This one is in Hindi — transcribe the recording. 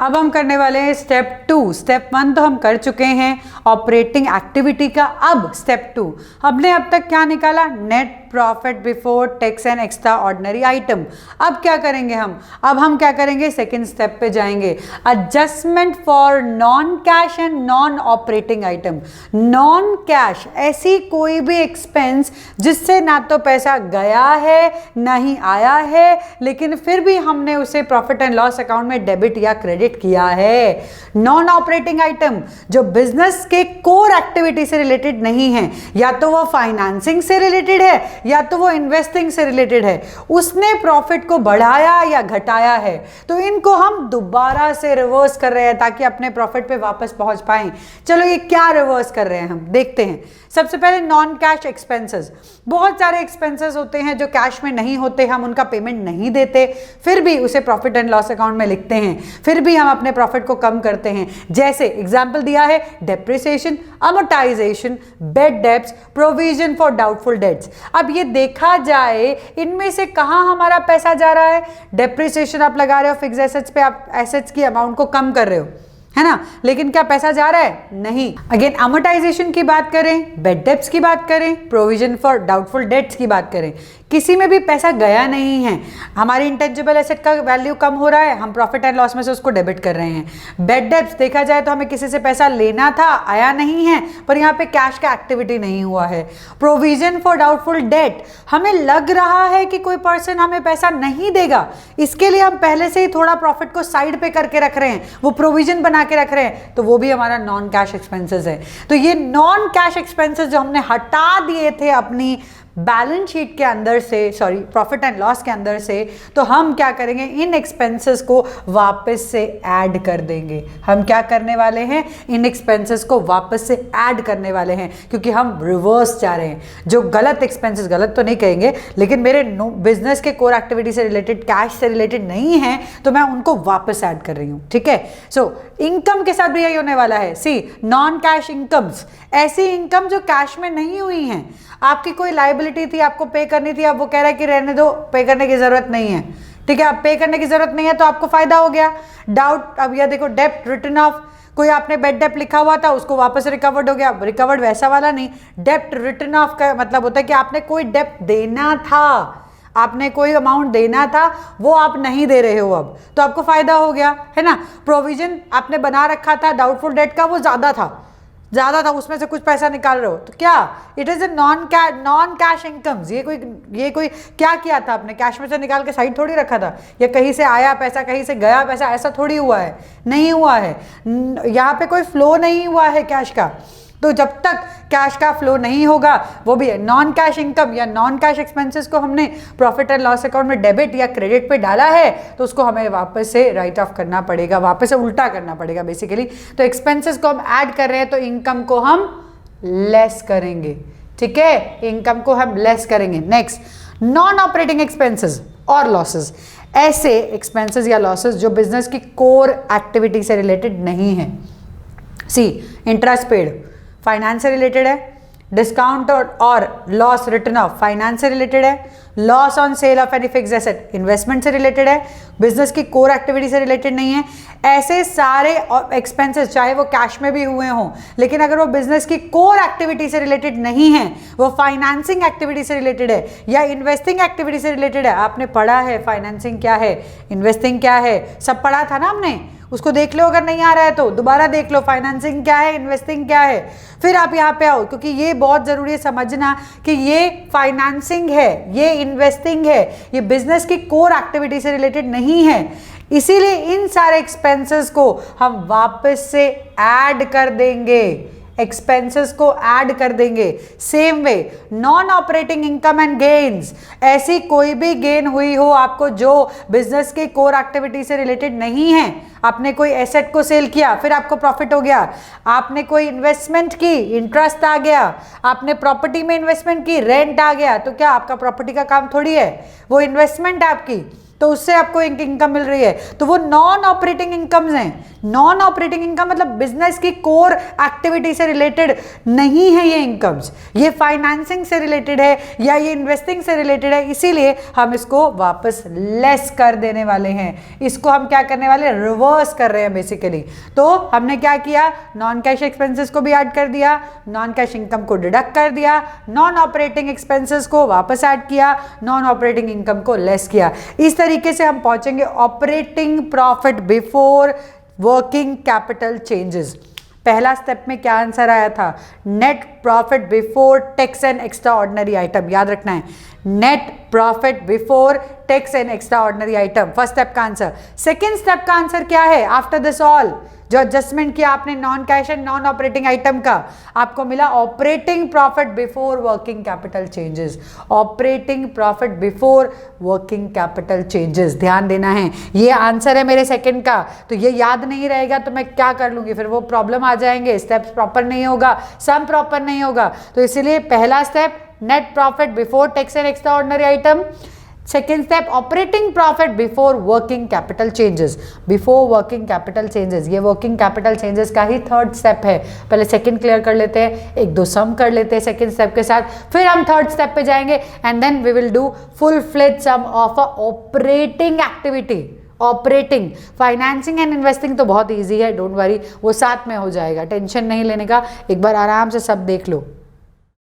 अब हम करने वाले हैं स्टेप 2। स्टेप 1 तो हम कर चुके हैं ऑपरेटिंग एक्टिविटी का। अब स्टेप 2 हमने अब तक क्या निकाला, net profit before tax and extra ordinary item. अब क्या करेंगे हम क्या करेंगे, सेकेंड स्टेप पे जाएंगे, adjustment for non cash and non operating item. Non cash ऐसी कोई भी एक्सपेंस जिससे ना तो पैसा गया है ना ही आया है, लेकिन फिर भी हमने उसे प्रॉफिट एंड लॉस अकाउंट में डेबिट या क्रेडिट किया है। नॉन ऑपरेटिंग आइटम जो बिजनेस के कोर एक्टिविटी से रिलेटेड नहीं है, या तो वो फाइनेंसिंग से रिलेटेड है या तो वो इन्वेस्टिंग से रिलेटेड है, उसने प्रॉफिट को बढ़ाया या घटाया है, तो इनको हम दोबारा से रिवर्स कर रहे हैं ताकि अपने प्रॉफिट पे वापस पहुंच पाएं। चलो ये क्या रिवर्स कर रहे हैं हम देखते हैं। सबसे पहले नॉन कैश एक्सपेंसेस। बहुत सारे एक्सपेंसेस होते हैं जो कैश में नहीं होते, हम उनका पेमेंट नहीं देते, फिर भी उसे प्रॉफिट एंड लॉस अकाउंट में लिखते हैं, फिर भी हम अपने प्रॉफिट को कम करते हैं। जैसे एग्जांपल दिया है, depreciation, amortisation, bed debts, provision for doubtful debts. अब ये देखा जाए इनमें से कहां हमारा पैसा जा रहा है। डेप्रिसिएशन आप लगा रहे हो फिक्स एसेट्स पे, आप एसेट्स की अमाउंट को कम कर रहे हो, है ना, लेकिन क्या पैसा जा रहा है? नहीं। अगेन अमोर्टाइजेशन की बात करें, बेड डेब्ट्स की बात करें, प्रोविजन फॉर डाउटफुल डेट्स की बात करें, किसी में भी पैसा गया नहीं है। हमारी इंटेंजिबल एसेट का वैल्यू कम हो रहा है, हम प्रॉफिट एंड लॉस में से उसको डेबिट कर रहे हैं। बेड डेब्ट्स देखा जाए तो हमें किसी से पैसा लेना था, आया नहीं है, पर यहाँ पे कैश का एक्टिविटी नहीं हुआ है। प्रोविजन फॉर डाउटफुल डेट, हमें लग रहा है कि कोई पर्सन हमें पैसा नहीं देगा, इसके लिए हम पहले से ही थोड़ा प्रॉफिट को साइड पे करके रख रहे हैं, वो प्रोविजन बना के रख रहे हैं, तो वो भी हमारा नॉन कैश एक्सपेंसेस है। तो ये नॉन कैश एक्सपेंसेस जो हमने हटा दिए थे अपनी बैलेंस शीट के अंदर से, सॉरी प्रॉफिट एंड लॉस के अंदर से, तो हम क्या करेंगे, इन एक्सपेंसेस को वापस से ऐड कर देंगे। हम क्या करने वाले हैं, इन एक्सपेंसेस को वापस से ऐड करने वाले हैं, क्योंकि हम रिवर्स जा रहे हैं। जो गलत एक्सपेंसेस, गलत तो नहीं कहेंगे, लेकिन मेरे बिजनेस के कोर एक्टिविटी से रिलेटेड, कैश से रिलेटेड नहीं है, तो मैं उनको वापस ऐड कर रही हूँ। ठीक है, सो इनकम के साथ भी यही होने वाला है। सी नॉन कैश इनकम्स, ऐसी इनकम जो कैश में नहीं हुई है। आपकी कोई लायबिलिटी थी, आपको पे करनी थी, अब वो कह रहा है कि रहने दो, पे करने की जरूरत नहीं है। ठीक है, अब पे करने की जरूरत नहीं है तो आपको फायदा हो गया। डाउट, अब यह देखो, डेप्ट रिटर्न ऑफ, कोई आपने बेड डेप्ट लिखा हुआ था, उसको वापस रिकवर्ड हो गया। रिकवर्ड वैसा वाला नहीं, डेप्ट रिटर्न ऑफ का मतलब होता है कि आपने कोई डेप्ट देना था, आपने कोई अमाउंट देना था, वो आप नहीं दे रहे हो अब, तो आपको फायदा हो गया, है ना। प्रोविजन आपने बना रखा था डाउटफुल डेट का, वो ज्यादा था, उसमें से कुछ पैसा निकाल रहे हो, तो क्या it is a non cash incomes. ये कोई क्या किया था आपने, कैश में से निकाल के साइड थोड़ी रखा था, या कहीं से आया पैसा कहीं से गया पैसा, ऐसा थोड़ी हुआ है, नहीं हुआ है। यहाँ पे कोई फ्लो नहीं हुआ है कैश का। तो जब तक कैश का फ्लो नहीं होगा, वो भी नॉन कैश इनकम या नॉन कैश एक्सपेंसेस को हमने प्रॉफिट एंड लॉस अकाउंट में डेबिट या क्रेडिट पे डाला है, तो उसको हमें वापस से राइट ऑफ करना पड़ेगा, वापस से उल्टा करना पड़ेगा बेसिकली। तो एक्सपेंसेस को हम ऐड कर रहे हैं, तो इनकम को हम लेस करेंगे। ठीक है, इनकम को हम लेस करेंगे। नेक्स्ट, नॉन ऑपरेटिंग एक्सपेंसेस और लॉसेस, ऐसे एक्सपेंसेस या लॉसेस जो बिजनेस की कोर एक्टिविटी से रिलेटेड नहीं है। सी इंटरेस्ट पेड, फाइनेंस से रिलेटेड है। डिस्काउंट और लॉस रिटर्न ऑफ, फाइनेंस से रिलेटेड है। Loss on sale of any fixed asset, investment से रिलेटेड है, बिजनेस की कोर एक्टिविटी से रिलेटेड नहीं है। ऐसे सारे एक्सपेंसेस, चाहे वो कैश में भी हुए हों, लेकिन अगर वो बिजनेस की कोर एक्टिविटी से रिलेटेड नहीं है, वो फाइनेंसिंग एक्टिविटी से रिलेटेड है या इन्वेस्टिंग एक्टिविटी से रिलेटेड है। आपने पढ़ा है फाइनेंसिंग क्या है, इन्वेस्टिंग क्या है, सब पढ़ा था ना हमने, उसको देख लो, अगर नहीं आ रहा है तो दोबारा देख लो, फाइनेंसिंग क्या है, इन्वेस्टिंग क्या है, फिर आप यहाँ पे आओ, क्योंकि ये बहुत जरूरी है समझना कि ये फाइनेंसिंग है, ये इन्वेस्टिंग है, ये बिजनेस की कोर एक्टिविटी से रिलेटेड नहीं है। इसीलिए इन सारे एक्सपेंसेस को हम वापस से ऐड कर देंगे, एक्सपेंसेस को ऐड कर देंगे। Same way non operating income and gains, ऐसी कोई भी गेन हुई हो आपको जो बिजनेस के कोर एक्टिविटी से रिलेटेड नहीं है, आपने कोई एसेट को सेल किया फिर आपको प्रॉफिट हो गया, आपने कोई इन्वेस्टमेंट की, इंटरेस्ट आ गया, आपने प्रॉपर्टी में इन्वेस्टमेंट की, रेंट आ गया, तो क्या आपका प्रॉपर्टी का काम थोड़ी है, वो इन्वेस्टमेंट है आपकी। तो उससे आपको एक इनकम मिल रही है, तो वो नॉन ऑपरेटिंग इनकम्स हैं। नॉन ऑपरेटिंग इनकम मतलब बिजनेस की कोर एक्टिविटी से रिलेटेड नहीं है ये इनकम्स, ये फाइनेंसिंग से रिलेटेड है या ये इन्वेस्टिंग से रिलेटेड है, इसीलिए हम इसको वापस लेस कर देने वाले हैं। इसको हम क्या करने वाले, रिवर्स कर रहे हैं बेसिकली। तो हमने क्या किया, नॉन कैश एक्सपेंसेस को भी ऐड कर दिया, नॉन कैश इनकम को डिडक्ट कर दिया, नॉन ऑपरेटिंग एक्सपेंसेस को वापस ऐड किया, नॉन ऑपरेटिंग इनकम को लेस किया। इस तरीके से हम पहुंचेंगे operating profit before working capital changes. पहला स्टेप में क्या आंसर आया था, net profit before tax and extra ordinary item, याद रखना है, net profit before tax and extra ordinary item, first step का आंसर। सेकेंड स्टेप का आंसर क्या है, आफ्टर दिस ऑल जो एडजस्टमेंट किया आपने non cash and non operating item का, आपको मिला operating profit before working capital changes. Operating profit before working capital changes, ध्यान देना है, ये आंसर है मेरे सेकंड का। तो ये याद नहीं रहेगा तो मैं क्या कर लूंगी, फिर वो प्रॉब्लम आ जाएंगे, स्टेप्स प्रॉपर नहीं होगा, सम प्रॉपर नहीं होगा। तो इसीलिए पहला step net profit before tax and extra ordinary item, second step operating profit before working capital changes, before working capital changes, ये वर्किंग कैपिटल चेंजेस का ही थर्ड स्टेप है। पहले सेकेंड क्लियर कर लेते हैं, एक दो सम कर लेते हैं सेकेंड स्टेप के साथ, फिर हम थर्ड स्टेप पे जाएंगे and then we will do full fledge sum of a operating activity. Operating, financing and investing तो बहुत ईजी है, डोंट वरी, वो साथ में हो जाएगा, टेंशन नहीं लेने का, एक बार आराम से सब देख लो।